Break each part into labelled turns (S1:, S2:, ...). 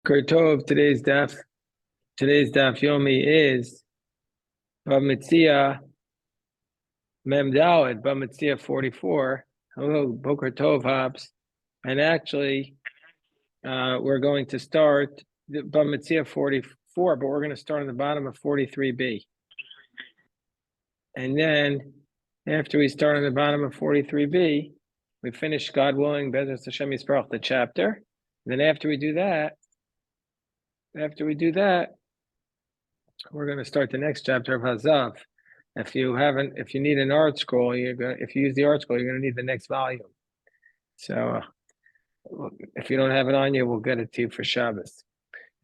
S1: Tov, today's daf yomi is Bava Metzia Mem Daled, Bava Metzia 44. Hello, Boker Tov Hops. And actually, we're going to start the Bava Metzia 44, but we're going to start on the bottom of 43b. And then after we start on the bottom of 43b, we finish, God willing, Bezras Hashem Yisparach, the chapter. And then after we do that, we're going to start the next chapter of Hazav. If you need an art scroll, if you use the art scroll, you're going to need the next volume. So if you don't have it on you, we'll get it to you for Shabbos.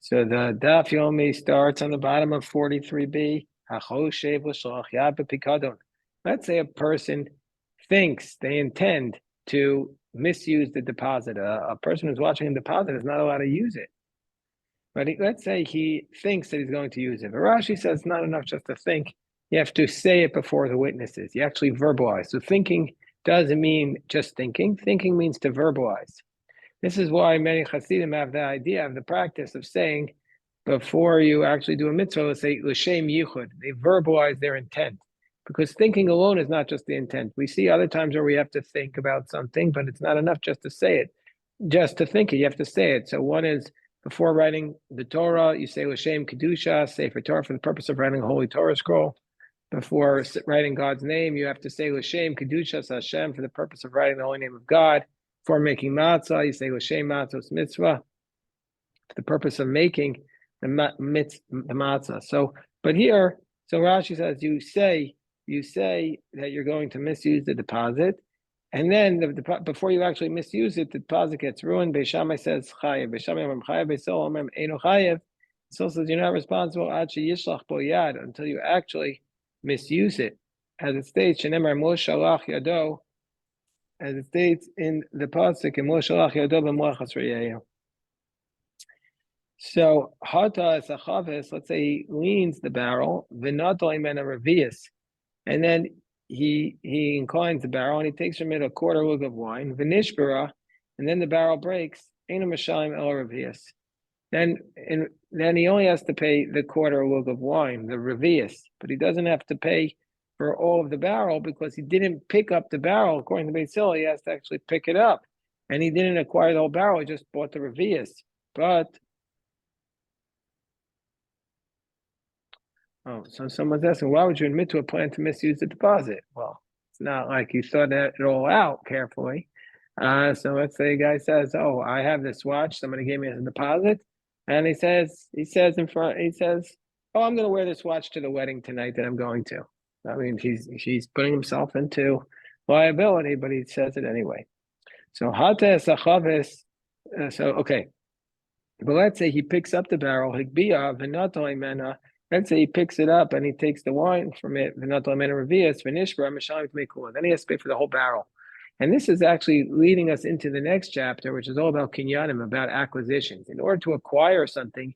S1: So the Daf Yomi starts on the bottom of 43b. Let's say a person thinks they intend to misuse the deposit. A person who's watching a deposit is not allowed to use it. But let's say he thinks that he's going to use it. But Rashi says it's not enough just to think. You have to say it before the witnesses. You actually verbalize. So thinking doesn't mean just thinking. Thinking means to verbalize. This is why many Hasidim have the idea of the practice of saying, before you actually do a mitzvah, let's say, l'shem yichud. They verbalize their intent. Because thinking alone is not just the intent. We see other times where we have to think about something, but it's not enough just to say it. Just to think it, you have to say it. So one is, before writing the Torah, you say l'shem kedusha, Sefer Torah, for the purpose of writing a holy Torah scroll. Before writing God's name, you have to say l'shem kedusha Hashem, for the purpose of writing the holy name of God. Before making matzah, you say l'shem matzos mitzvah, for the purpose of making the matzah. So Rashi says you say that you're going to misuse the deposit. And then before you actually misuse it, the deposit gets ruined. Beis Shammai says chayev. Beis Shammai omrim chayev. Beis Hillel omrim eino chayev. So says you're not responsible yishlach bo yad, until you actually misuse it. As it states, shenemar mo shalach yado. As it states in the pasuk, mo shalach yado b'moachas reyehu. So hata is a chavis. Let's say he leans the barrel. V'nato imena revius, and then he inclines the barrel and he takes from it a quarter lug of wine, v'nishbara, and then the barrel breaks, eino mashalim el revius. Then he only has to pay the quarter lug of wine, the revius, but he doesn't have to pay for all of the barrel because he didn't pick up the barrel. According to Beis Hillel, he has to actually pick it up, and he didn't acquire the whole barrel. He just bought the revius. So someone's asking, why would you admit to a plan to misuse the deposit? Well, it's not like you thought it all out carefully. So let's say a guy says, "Oh, I have this watch. Somebody gave me as a deposit," and he says, "Oh, I'm going to wear this watch to the wedding tonight that I'm going to." I mean, he's putting himself into liability, but he says it anyway. So okay. But let's say he picks up the barrel, higbia v'nato imena. Let's say he picks it up and he takes the wine from it, then he has to pay for the whole barrel. And this is actually leading us into the next chapter, which is all about kinyanim, about acquisitions. In order to acquire something,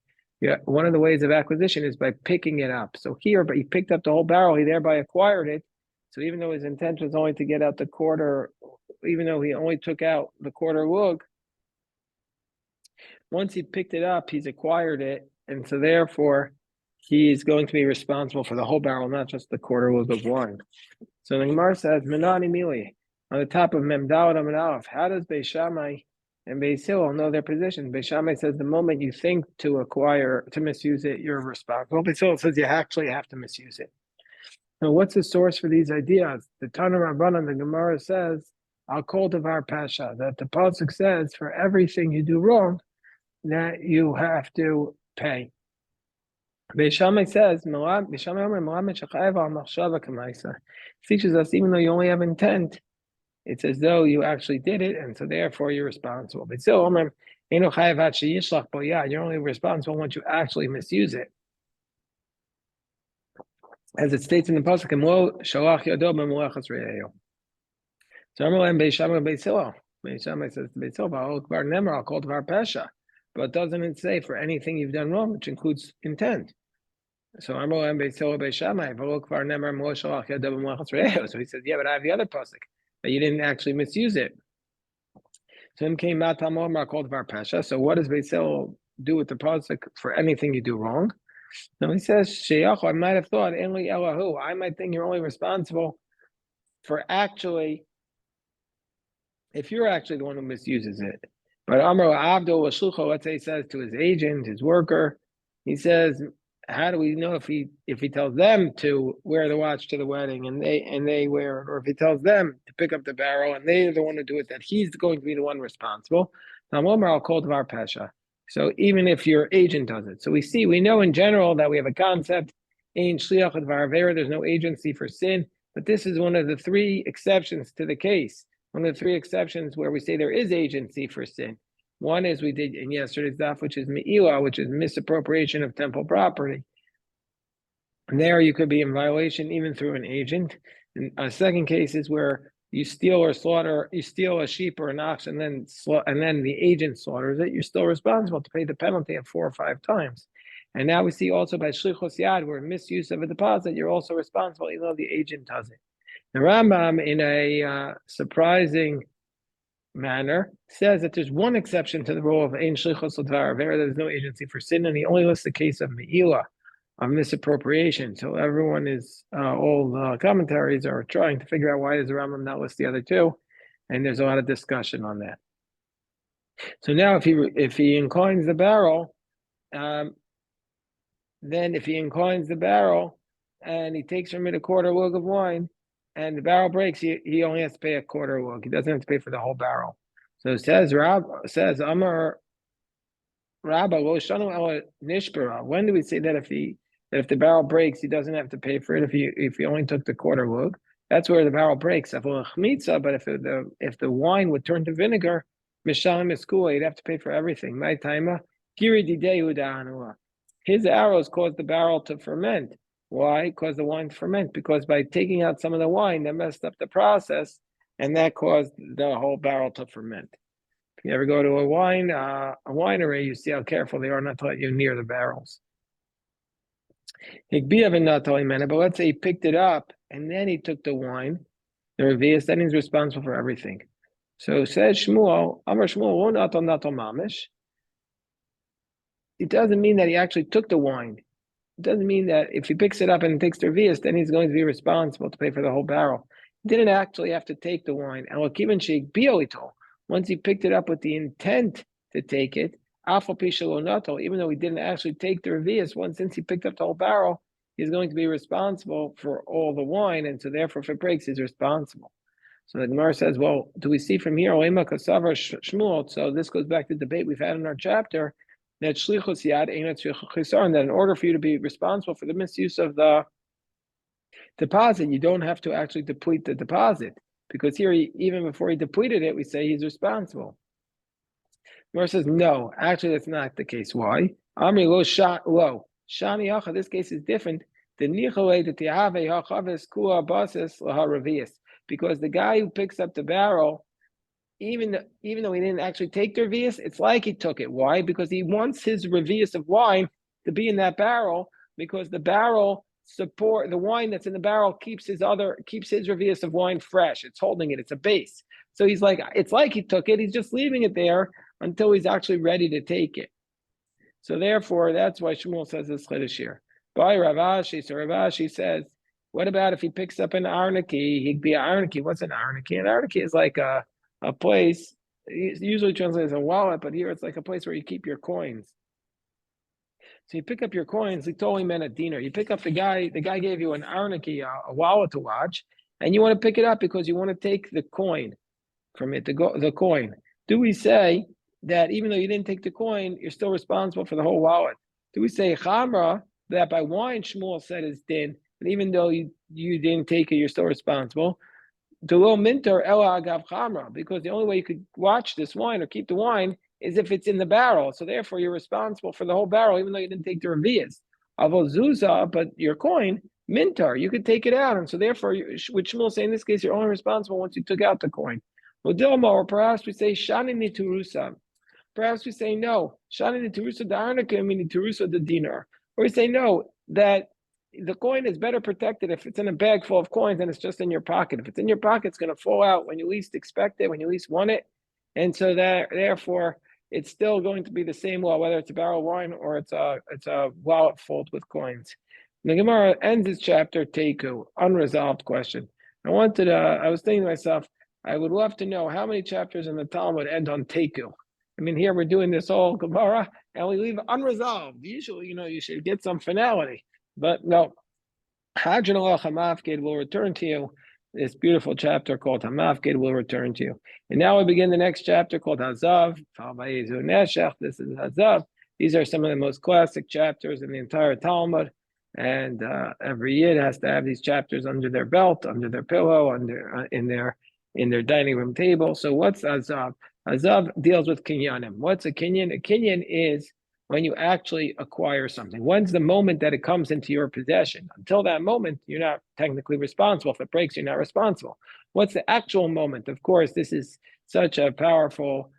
S1: one of the ways of acquisition is by picking it up. So here, but he picked up the whole barrel, he thereby acquired it. So even though his intention was only to get out the quarter, even though he only took out the quarter lug, once he picked it up, he's acquired it. And so therefore, he's going to be responsible for the whole barrel, not just the quarter lug of wine. So the Gemara says, Menani Mili, on the top of Mem Daled Amud Aleph, how does Beis Shammai and Beis Hillel know their position? Beis Shammai says the moment you think to misuse it, you're responsible. Beis Hillel says you actually have to misuse it. So what's the source for these ideas? The Tana Rabbanan, the Gemara says, Al Kol Davar Pasha, that the pasuk says for everything you do wrong, that you have to pay. Beis Shammai says, teaches us even though you only have intent, it's as though you actually did it, and so therefore you're responsible. But still, you're only responsible once you actually misuse it. As it states in the pasuk, so Beis Shammai Beis Hillel. Beis Shammai says to Beis Hillel, I'll call Dvar Pesha. But doesn't it say for anything you've done wrong, which includes intent? So he says, yeah, but I have the other pasuk, but you didn't actually misuse it. So him came Matamomar called Var Pesha. So what does Beis Hillel do with the pasuk for anything you do wrong. Now he says, Sheyach, I might have thought, Enli Elahu, I might think you're only responsible for actually, if you're actually the one who misuses it. But Amro Abdul Washlucho, let's say he says to his agent, his worker, he says, how do we know if he tells them to wear the watch to the wedding and they wear it, or if he tells them to pick up the barrel and they're the one to do it, that he's going to be the one responsible? Now I'll call to our Pesha. So even if your agent does it. So we know in general that we have a concept, Ein Shliach Dvar Avera, there's no agency for sin, but this is one of the three exceptions to the case. One of the three exceptions where we say there is agency for sin. One is we did in yesterday's daf, which is me'ila, which is misappropriation of temple property. And there you could be in violation even through an agent. And a second case is where you steal or slaughter, you steal a sheep or an ox, and then the agent slaughters it. You're still responsible to pay the penalty of 4 or 5 times. And now we see also by shlichus yad, where misuse of a deposit, you're also responsible, even though the agent does it. The Rambam, in a surprising manner, says that there's one exception to the rule of Ein Shlichus L'Dvar Avera, there's no agency for sin, and he only lists the case of Me'ila, of misappropriation. So everyone is, all the commentaries are trying to figure out why does the Rambam not list the other two, and there's a lot of discussion on that. So now if he inclines the barrel, then if he inclines the barrel and he takes from it a quarter lug of wine, and the barrel breaks, he only has to pay a quarter lug. He doesn't have to pay for the whole barrel. So it says Amar Rabba Lo Shanu Ela Nishbara. When do we say that if the barrel breaks, he doesn't have to pay for it if he only took the quarter lug? That's where the barrel breaks. But if the wine would turn to vinegar, Mishalim Iskua, he'd have to pay for everything. My timer, Giri Dideu Da'anua. His arrows caused the barrel to ferment. Why? Because the wine ferment. Because by taking out some of the wine, that messed up the process, and that caused the whole barrel to ferment. If you ever go to a winery, you see how careful they are not to let you near the barrels. But let's say he picked it up and then he took the wine, the revius, then he's responsible for everything. So says Shmuel, Amar Shmuel, natal mamish. It doesn't mean that he actually took the wine. It doesn't mean that if he picks it up and takes the revius, then he's going to be responsible to pay for the whole barrel. He didn't actually have to take the wine. Once he picked it up with the intent to take it, even though he didn't actually take the revius, since he picked up the whole barrel, he's going to be responsible for all the wine, and so therefore if it breaks, he's responsible. So the Gemara says, well, do we see from here, so this goes back to the debate we've had in our chapter, that shlichus yad ain't chisaron, that in order for you to be responsible for the misuse of the deposit, you don't have to actually deplete the deposit, because here, even before he depleted it, we say he's responsible. Gemara says, no, actually that's not the case. Why? Amri lo shani yacha. This case is different. The nichale the tiave hachaves kua basis laharavias, because the guy who picks up the barrel, even though he didn't actually take the revius, it's like he took it. Why? Because he wants his revius of wine to be in that barrel, because the barrel the wine that's in the barrel keeps his revius of wine fresh. It's holding it. It's a base. So it's like he took it. He's just leaving it there until he's actually ready to take it. So therefore, that's why Shmuel says this chiddush here. By Ravashi, so Ravashi says, what about if he picks up an arnaki? He'd be an arnaki. What's an arnaki? An arnaki is like a place, usually translated as a wallet, but here it's like a place where you keep your coins. So you pick up your coins, he totally meant a dinar. You pick up the guy gave you an arnaki, a wallet to watch, and you want to pick it up because you want to take the coin from it, the coin. Do we say that even though you didn't take the coin, you're still responsible for the whole wallet? Do we say chamra, that by wine Shmuel said is din, and even though you didn't take it, you're still responsible? Delo minter ela agav chamra, because the only way you could watch this wine or keep the wine is if it's in the barrel. So therefore, you're responsible for the whole barrel, even though you didn't take the revius. Avol zuza, but your coin, mintar, you could take it out. And so therefore, with Shmuel saying in this case, you're only responsible once you took out the coin. Or perhaps we say shani niturusa. Perhaps we say no. Shani niturusa the arnica, meaning niturusa the dinar. Or we say no, that the coin is better protected if it's in a bag full of coins than it's just in your pocket. If it's in your pocket, it's going to fall out when you least expect it, when you least want it. And so that therefore, it's still going to be the same law, whether it's a barrel of wine or it's a wallet filled with coins. The Gemara ends its chapter, Teiku, unresolved question. I was thinking to myself, I would love to know how many chapters in the Talmud end on Teiku. I mean, here we're doing this whole Gemara and we leave unresolved. Usually, you should get some finality, but no. Hadron Allah Hamafkid will return to you. This beautiful chapter called Hamafkid will return to you. And now we begin the next chapter called Hazav. This is Hazav. These are some of the most classic chapters in the entire Talmud. And every Yid has to have these chapters under their belt, under their pillow, in their dining room table. So what's Hazav? Hazav deals with kinyanim. What's a kinyan? A kinyan is when you actually acquire something. When's the moment that it comes into your possession? Until that moment, you're not technically responsible. If it breaks, you're not responsible. What's the actual moment? Of course, this is such a powerful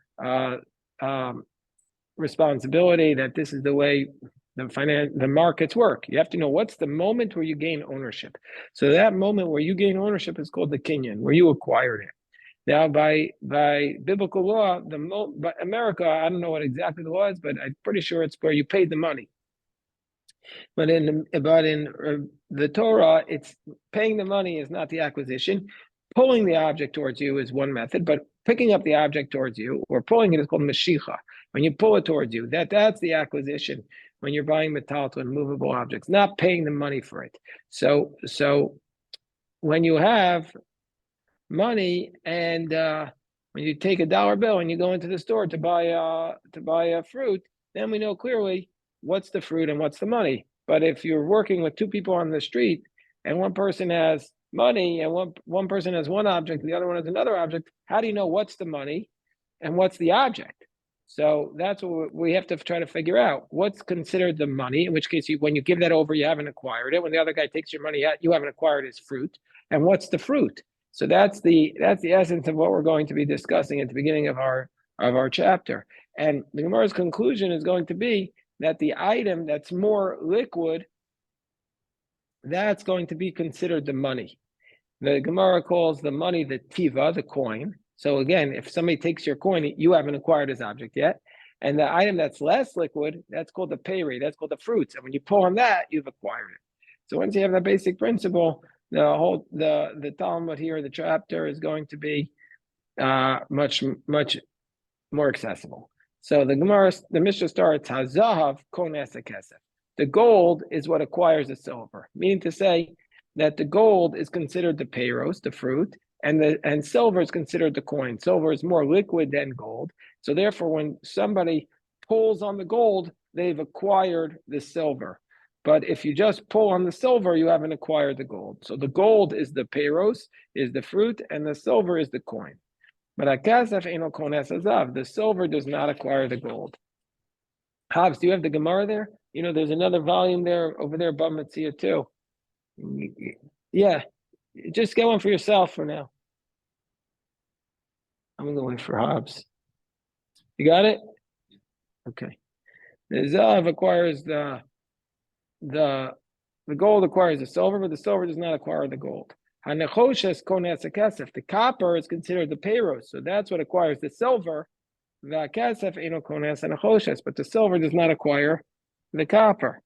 S1: responsibility that this is the way the markets work. You have to know what's the moment where you gain ownership. So that moment where you gain ownership is called the kinyan, where you acquired it. Now, by biblical law, by America, I don't know what exactly the law is, but I'm pretty sure it's where you paid the money. But in the Torah, it's paying the money is not the acquisition. Pulling the object towards you is one method, but picking up the object towards you or pulling it is called mashicha. When you pull it towards you, that's the acquisition. When you're buying metaltal movable objects, not paying the money for it. So when you have money and when you take a dollar bill and you go into the store to buy a fruit, then we know clearly what's the fruit and what's the money. But if you're working with two people on the street and one person has money and one person has one object, the other one has another object, how do you know what's the money and what's the object? So that's what we have to try to figure out. What's considered the money, in which case when you give that over, you haven't acquired it. When the other guy takes your money out, you haven't acquired his fruit. And what's the fruit? So that's the essence of what we're going to be discussing at the beginning of our chapter. And the Gemara's conclusion is going to be that the item that's more liquid, that's going to be considered the money. The Gemara calls the money the tiva, the coin. So again, if somebody takes your coin, you haven't acquired his object yet. And the item that's less liquid, that's called the payre, that's called the fruits. And when you pull on that, you've acquired it. So once you have that basic principle, the Talmud here, the chapter is going to be much more accessible. So the Mishnah starts Hazahav kones kesef. The gold is what acquires the silver, meaning to say that the gold is considered the peiros, the fruit, and silver is considered the coin. Silver is more liquid than gold. So therefore, when somebody pulls on the gold, they've acquired the silver. But if you just pull on the silver, you haven't acquired the gold. So the gold is the peiros, is the fruit, and the silver is the coin. But akasef eino kones hazav, the silver does not acquire the gold. Habs, do you have the Gemara there? There's another volume there over there, Bava Metzia too. Yeah, just get one for yourself for now. I'm gonna wait for Hobbs. You got it? Okay. The Zav acquires the gold acquires the silver, but the silver does not acquire the gold. Hanechoshes kones hakesef. The copper is considered the peiros, so that's what acquires the silver. The kesef eino kones hanechoshes, but the silver does not acquire the copper.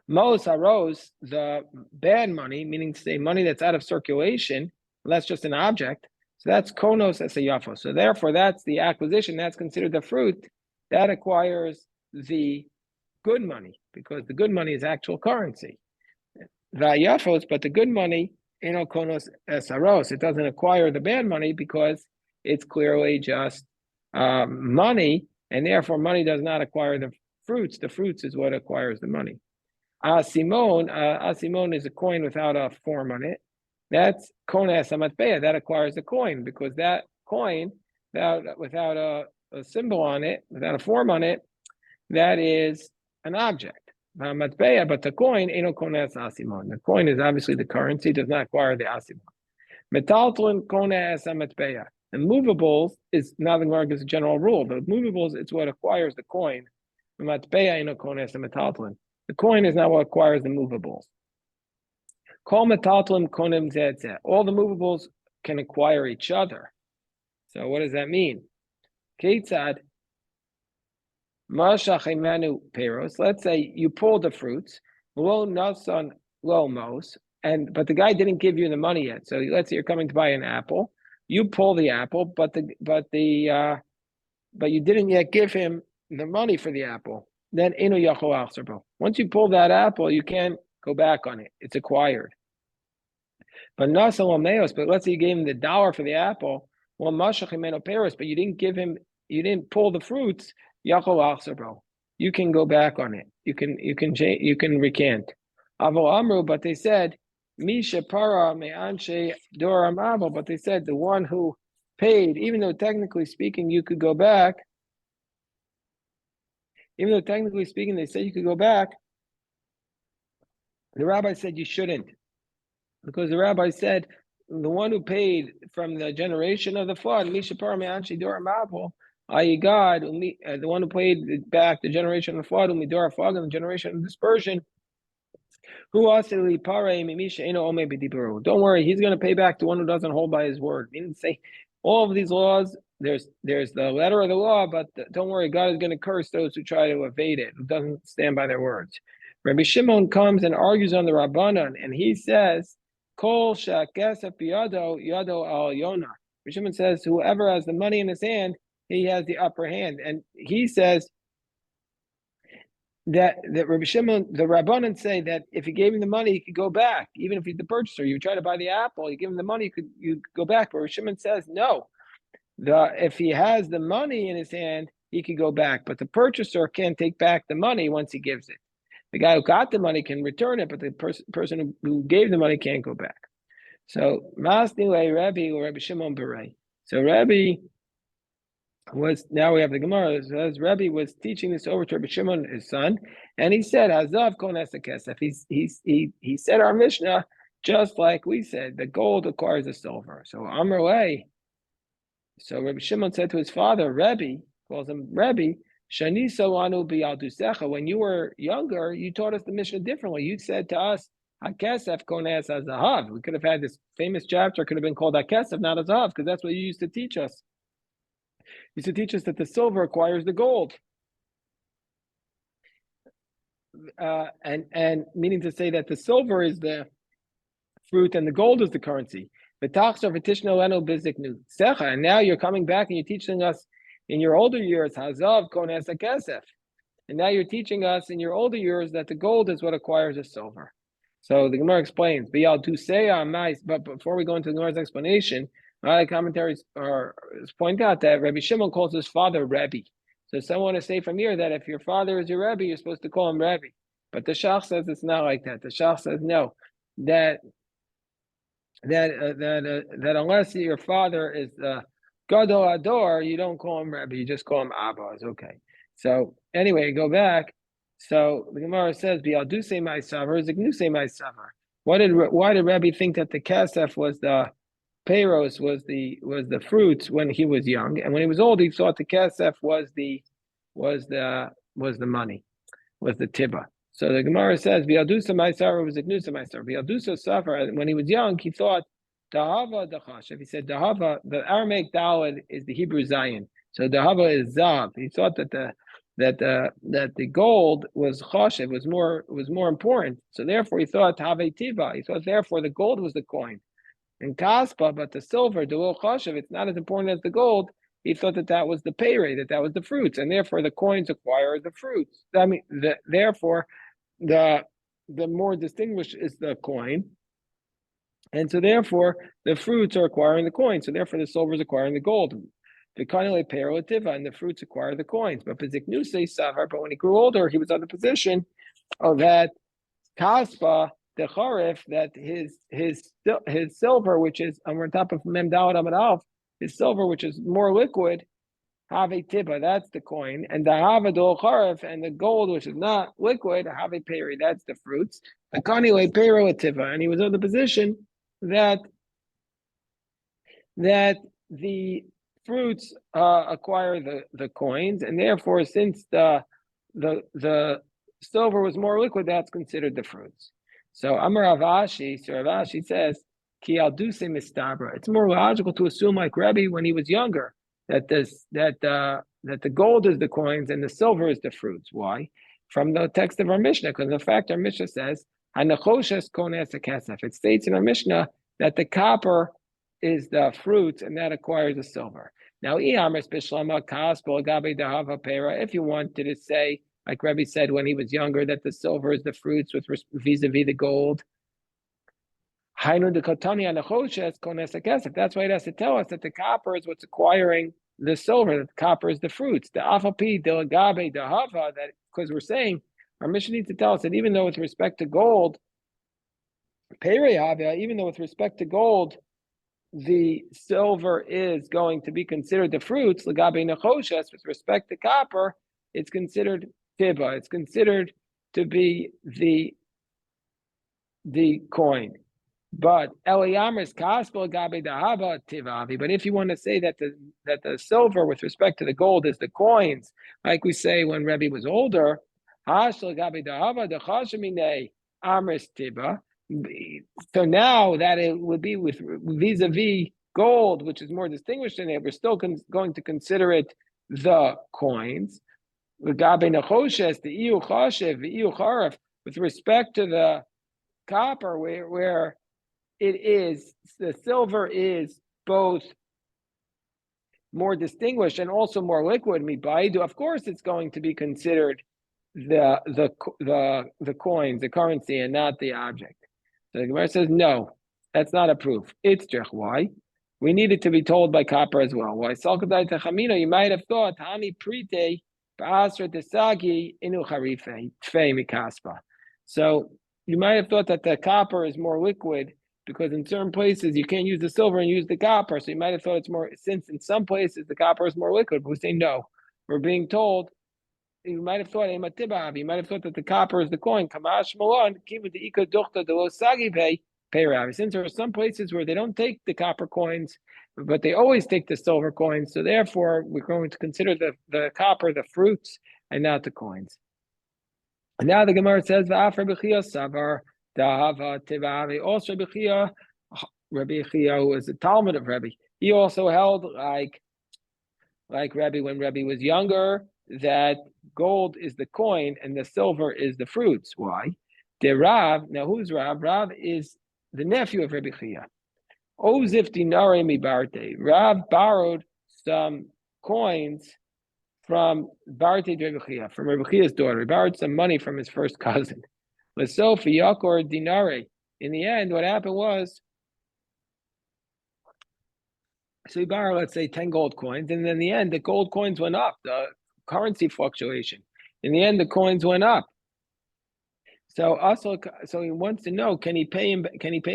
S1: Mos haros, the bad money, meaning to say money that's out of circulation, well, that's just an object. So that's konos esayafo. So therefore, that's the acquisition. That's considered the fruit that acquires the good money, because the good money is actual currency. Vayafos, but the good money, eno konos esaros. It doesn't acquire the bad money because it's clearly just money, and therefore money does not acquire the fruits. The fruits is what acquires the money. Asimon is a coin without a form on it. That's kones hamatbeya. That acquires the coin, because that coin without a symbol on it, without a form on it, that is an object. Matbeya, but the coin eno kones asimon. The coin is obviously the currency, does not acquire the asimon. Metaltlin kones hamatbeya. The movables is nothing like as a general rule. The movables, it's what acquires the coin. Matbeya eno kones hametaltlin. The coin is not what acquires the movables. All the movables can acquire each other. So what does that mean? Ketzad Mashachimanu Peros. Let's say you pulled the fruits, Lo Nasan Lo Mos, but the guy didn't give you the money yet. So let's say you're coming to buy an apple. You pull the apple, but you didn't yet give him the money for the apple. Then Inu Yachol Achzerbo. Once you pull that apple, you can't go back on it. It's acquired. But Nasa Lameos, but let's say you gave him the dollar for the apple, well Mashachimenu Peros, but you didn't pull the fruits. Yachol Achzerbo. You can go back on it. You can recant. Avol Amru, but they said Misha Para Me'anshe Doram Avol, but they said the one who paid, even though technically speaking you could go back. Even though technically speaking they said you could go back, the rabbi said you shouldn't, because the rabbi said the one who paid from the generation of the flood, Misha Para Me'anshe Doram Avol, i.e. God, the one who paid back the generation of the flood, and the generation of dispersion. Don't worry, he's going to pay back the one who doesn't hold by his word. He didn't say all of these laws. There's the letter of the law, but don't worry, God is going to curse those who try to evade it, who doesn't stand by their words. Rabbi Shimon comes and argues on the Rabbanan, and he says, Kol shakesef biyado yado al Yonah. Rabbi Shimon says, whoever has the money in his hand, he has the upper hand. And he says that Rabbi Shimon, the Rabbanan say that if he gave him the money, he could go back. Even if he's the purchaser, you try to buy the apple, you give him the money, you could go back. But Rabbi Shimon says no. If he has the money in his hand, he could go back. But the purchaser can't take back the money once he gives it. The guy who got the money can return it, but the person who gave the money can't go back. So Masnile Rabbi or Rabbi Shimon Berei. So Rabbi now we have the Gemara. It says Rabbi was teaching this over to Rabbi Shimon, his son, and he said, "Hazav kones kesef." He said our Mishnah just like we said. The gold acquires the silver. So Amrulay. So Rabbi Shimon said to his father, Rabbi, calls him Rabbi, Shani Solanu bi'aldusecha. When you were younger, you taught us the Mishnah differently. You said to us, "Hakesef kones hazahav." We could have had this famous chapter. Could have been called Hakesef, not Hazahav, because that's what you used to teach us. Used to teach us that the silver acquires the gold, and meaning to say that the silver is the fruit and the gold is the currency. And now you're coming back and you're teaching us in your older years hazav kones hakesef, and now you're teaching us in your older years that the gold is what acquires the silver. So the Gemara explains, but before we go into the Gemara's explanation, the commentaries point out that Rabbi Shimon calls his father Rebbe. So some want to say from here that if your father is your Rebbe, you're supposed to call him Rebbe. But the Shach says it's not like that. The Shach says no, that unless your father is Gadol Ador, you don't call him Rebbe, you just call him Abba. It's okay. So anyway, go back. So the Gemara says, "Bi'alduse my savar, zignuse my savar." Why did Rebbe think that the kasef was the Peiros was the fruits when he was young, and when he was old, he thought the kasef was the money, was the tiba. So the Gemara says, "V'yadusa ma'asavar was ignusa ma'asavar." V'yadusa safar. When he was young, he thought dahava dachashav. He said dahava. The Aramaic daled is the Hebrew zayin. So dahava is zav. He thought that the gold was chashav, was more important. So therefore, he thought have tiba. He thought therefore the gold was the coin. And kaspa, but the silver, the little chashav, it's not as important as the gold. He thought that was the payray, that was the fruits, and therefore the coins acquire the fruits. I mean, therefore, the more distinguished is the coin, and so therefore the fruits are acquiring the coins. So therefore the silver is acquiring the gold. The kanile payrotiva, and the fruits acquire the coins. But beziknuse savar. But when he grew older, he was on the position of that kaspa. The charif, that his silver, which is on top of mem dalad amad alf, his silver, which is more liquid, have a tiba, that's the coin, and the havadol charif, and the gold, which is not liquid, have a peri, that's the fruits. The kanile pero tiba, and he was in the position that the fruits acquire the coins, and therefore, since the silver was more liquid, that's considered the fruits. So Amar Avashi, so Avashi says, Ki al duse mistabra. It's more logical to assume like Rebbe when he was younger, that the gold is the coins and the silver is the fruits. Why? From the text of our Mishnah, because in fact our Mishnah says, it states in our Mishnah that the copper is the fruits and that acquires the silver. Now, if you wanted to say, like Rebbe said when he was younger, that the silver is the fruits with vis-a-vis the gold, that's why it has to tell us that the copper is what's acquiring the silver, that the copper is the fruits. The afapi, the agabe, the hava, that because we're saying our mission needs to tell us that even though with respect to gold, even though with respect to gold, the silver is going to be considered the fruits, lagabe nechoshes, with respect to copper, it's considered tiba, it's considered to be the coin. But Eliyamris Kaspel Gabe Dahaba Tivavi. But if you want to say that the silver with respect to the gold is the coins, like we say when Rebbe was older, Hashel Gabe Dahaba the Chashamine Amris Tiba. So now that it would be with vis-a-vis gold, which is more distinguished than it, we're still going to consider it the coins. Gabe Nechoshes, the Iu Chashev, the Iu Charef, with respect to the copper, where it is, the silver is both more distinguished and also more liquid. Of course, it's going to be considered the coins, the currency, and not the object. So the Gemara says, no, that's not a proof. It's just why we need it to be told by copper as well. Why? You might have thought, Hani Prite, Desagi, Inu Harife, Tfei Mikaspa. So you might have thought that the copper is more liquid because in certain places you can't use the silver and use the copper. So you might have thought it's more, since in some places the copper is more liquid, but we say no. We're being told, you might have thought that the copper is the coin. Since there are some places where they don't take the copper coins, but they always take the silver coins. So therefore, we're going to consider the copper the fruits and not the coins. And now the Gemara says, also Rabbi Chia, who was a Talmud of Rabbi, he also held like Rabbi when Rabbi was younger, that gold is the coin and the silver is the fruits. Why? The Rav, now who's Rav? Rav is the nephew of Rabbi Chia. Ozif dinare mi barte. Rav borrowed some coins from Barte Rabbi Chia, from Rabbi Chia's daughter. He borrowed some money from his first cousin. L'sofi yakor dinare. In the end, what happened was, so he borrowed, let's say, 10 gold coins, and then in the end, the gold coins went up, the currency fluctuation. In the end, the coins went up. So he wants to know, can he pay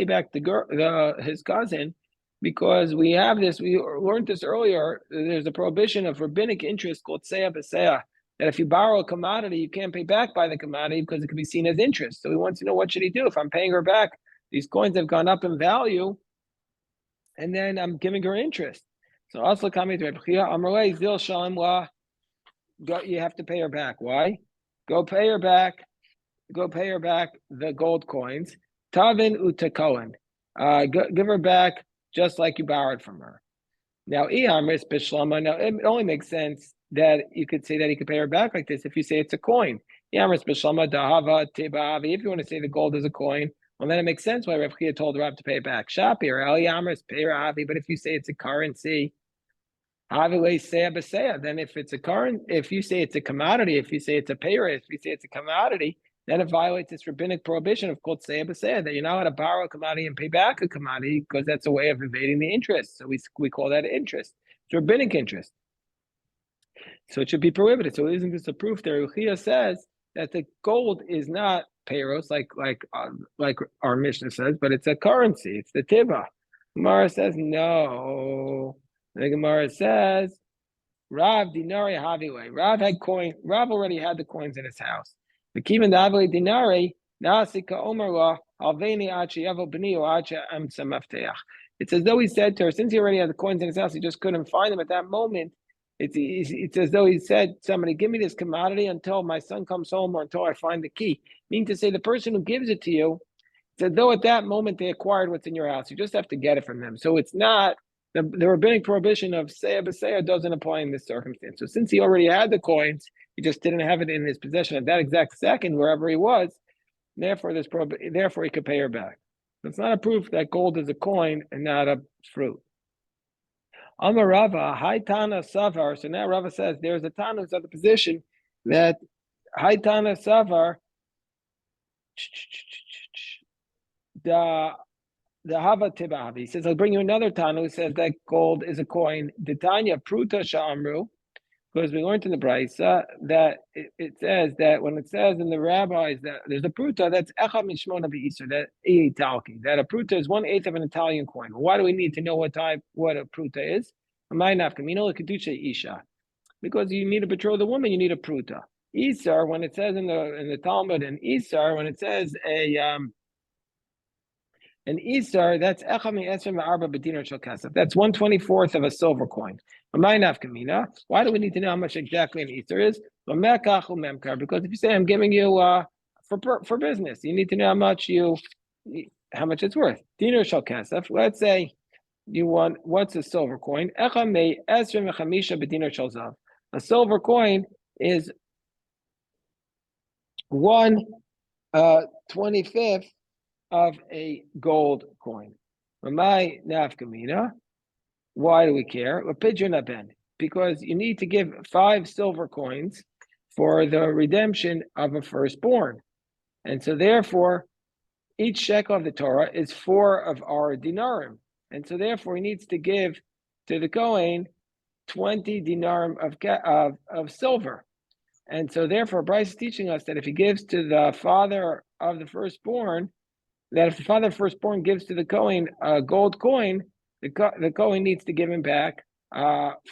S1: back his cousin? Because we have this, we learned this earlier, there's a prohibition of rabbinic interest called seah b'seah, that if you borrow a commodity, you can't pay back by the commodity because it can be seen as interest. So he wants to know, what should he do? If I'm paying her back, these coins have gone up in value, and then I'm giving her interest. So you have to pay her back. Why? Go pay her back the gold coins. Tavin utakohen. Give her back just like you borrowed from her. Now, it only makes sense that you could say that he could pay her back like this if you say it's a coin. If you want to say the gold is a coin, well, then it makes sense why Rav Chia told Rav to pay it back. Shapi or El Yamris pay Ravi, but if you say it's a currency, then if it's if you say it's a commodity, if you say it's a payra, if you say it's a commodity, then it violates this rabbinic prohibition of called seah b'seah, that you're not allowed to borrow a commodity and pay back a commodity because that's a way of evading the interest. So we call that interest. It's rabbinic interest. So it should be prohibited. So isn't this a proof that Rav Chia says that the gold is not payros like our Mishnah says, but it's a currency. It's the tiba. Gemara says no. The Gemara says Rav dinari haviwe. Rav had coin. Rav already had the coins in his house. The kivan davli dinari nasika omerla alveni achi yavel b'ni achi amsa mafteach. It's as though he said to her, since he already had the coins in his house, he just couldn't find them at that moment. It's as though he said, somebody give me this commodity until my son comes home or until I find the key. Meaning to say, the person who gives it to you, it's as though at that moment they acquired what's in your house. You just have to get it from them. So it's not the rabbinic prohibition of seya b'seya doesn't apply in this circumstance. So since he already had the coins, he just didn't have it in his possession at that exact second, wherever he was. Therefore, therefore he could pay her back. So it's not a proof that gold is a coin and not a fruit. Amar Rava, Haitana Savar. So now Rava says there's a Tana who's at the position that Haitana Savar, the Hava Tibavi. He says, I'll bring you another Tana who says that gold is a coin. The Tanya Pruta Shamru, because we learned in the Brisa that it says that when it says in the rabbis that there's a Pruta, that's Echad Mishmona B'Isur, that Italki, that a Pruta is 1/8 of an Italian coin. Why do we need to know what a Pruta is? Because you need to betroth a woman, you need a Pruta. Isar, when it says in the Talmud, and Isar, when it says an Isar, that's that's 1/24 of a silver coin. Why do we need to know how much exactly an Isar is? Because if you say I'm giving you for business, you need to know how much it's worth. Dinar shel kasef. Let's say you want, what's a silver coin? A silver coin is 1/25 of a gold coin. My nafkamina. Why do we care? Because you need to give 5 silver coins for the redemption of a firstborn. And so therefore, each shekel of the Torah is 4 of our dinarim. And so therefore, he needs to give to the Kohen 20 dinarim of silver. And so therefore, Bryce is teaching us that if he gives to the father of the firstborn, that if the father of the firstborn gives to the Kohen a gold coin, the Kohen needs to give him back 5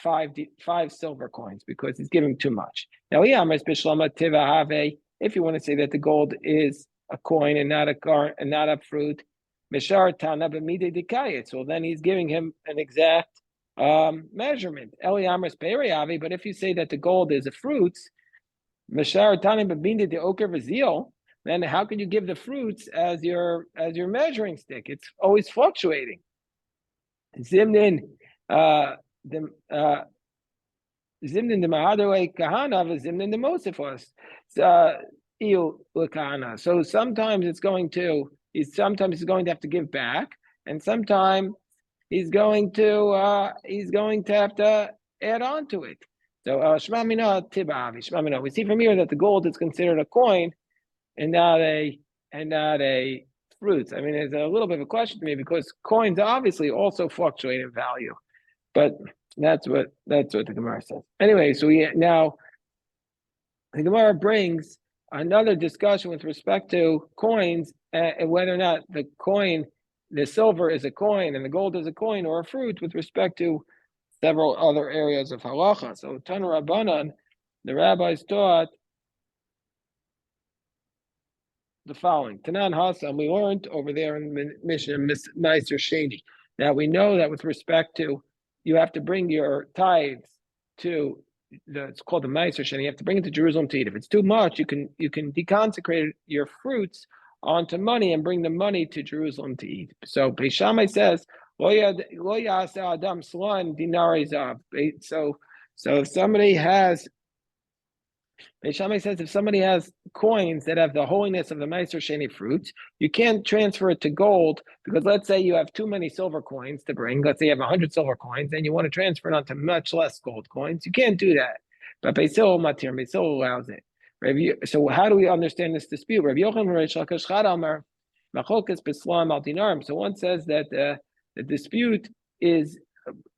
S1: silver coins because he's giving too much. Now, if you want to say that the gold is a coin and not a fruit, so then he's giving him an exact measurement. But if you say that the gold is a fruit, then how can you give the fruits as your measuring stick? It's always fluctuating. Zimnin the Mahadaway Kahana, Zimnin the Mosifos. So sometimes he's going to have to give back, and sometimes he's going to have to add on to it. So Shmamina Tibavi, Shmamina. We see from here that the gold is considered a coin and not a fruits. I mean, it's a little bit of a question to me because coins obviously also fluctuate in value, but that's what the Gemara says. Anyway, so now the Gemara brings another discussion with respect to coins and whether or not the silver is a coin and the gold is a coin or a fruit with respect to several other areas of halacha. So Tana Rabbanan, the rabbis taught the following. Tanan Hasan, we learned over there in the Mishnah, Meiser Sheni. Now we know that with respect to, you have to bring your tithes to it's called the Meiser Sheni. You have to bring it to Jerusalem to eat. If it's too much, you can deconsecrate your fruits onto money and bring the money to Jerusalem to eat. So Beis Shammai says, Lo ya'aseh adam slan dinari zav. So if somebody has, Beis Shammai says, if somebody has coins that have the holiness of the Meiser Sheni fruits, you can't transfer it to gold because let's say you have too many silver coins to bring. Let's say you have 100 silver coins and you want to transfer it onto much less gold coins. You can't do that. But Beis Hillel allows it. So how do we understand this dispute? So one says that the dispute is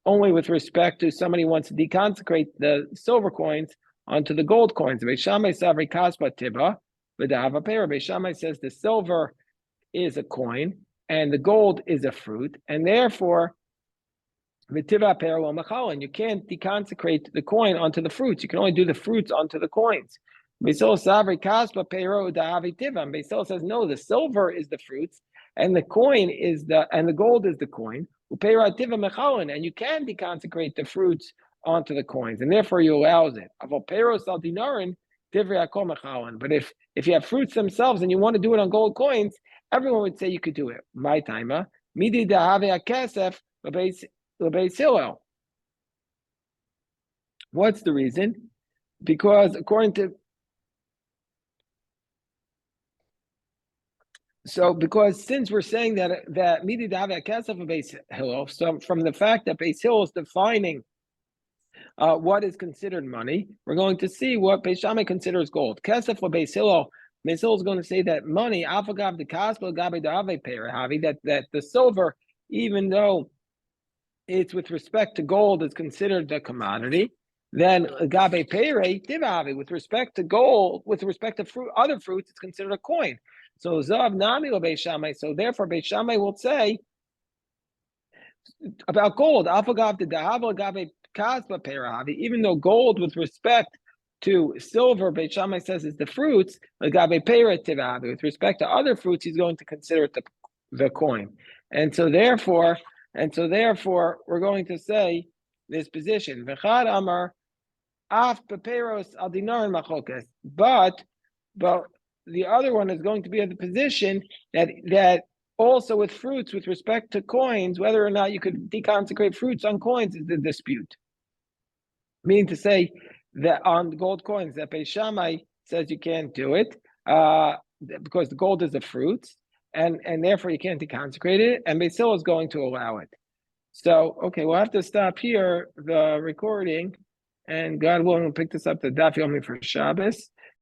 S1: only with respect to somebody wants to deconsecrate the silver coins onto the gold coins. Beis Shammai savri kasba tiba, v'dahava pera. Beis Shammai says the silver is a coin and the gold is a fruit, and therefore v'tiva pera lo machalin. You can't deconsecrate the coin onto the fruits. You can only do the fruits onto the coins. Beis Hillel savri kasba pera v'dahavi tiva. Beis Hillel says no, the silver is the fruits and the gold is the coin. Upera tiva machalin, and you can deconsecrate the fruits onto the coins, and therefore you allows it. But if you have fruits themselves and you want to do it on gold coins, everyone would say you could do it. My timer, Beis Hillel. What's the reason? Because according to because since we're saying that midi dava kesef of Beis Hillel, so from the fact that Beis Hillel is defining what is considered money, we're going to see what Beis Shammai considers gold. Kesef for Beis Hillel, Beis Hillel is going to say that money, afagav the kaspa gabe dave perahavi, that the silver, even though it's with respect to gold, is considered a commodity. Then gabe pere divavi, with respect to gold, with respect to other fruits, it's considered a coin. So zav nami lo Beis Shammai. So therefore, Beis Shammai will say about gold, afagav the dahava gabe kasba perahavi, even though gold with respect to silver, Beit Shammai says is the fruits, agabe pera tivavi, with respect to other fruits, he's going to consider it the coin. And so therefore, we're going to say this position. V'chad amar af peperos al dinar machokes. But the other one is going to be in the position that also with fruits, with respect to coins, whether or not you could deconsecrate fruits on coins is the dispute. Meaning to say that on gold coins, that Beis Shammai says you can't do it because the gold is the fruits, and therefore you can't deconsecrate it, and Beis Hillel is going to allow it. So, okay, we'll have to stop here the recording, and God willing, we'll pick this up the Daf Yomi for Shabbos.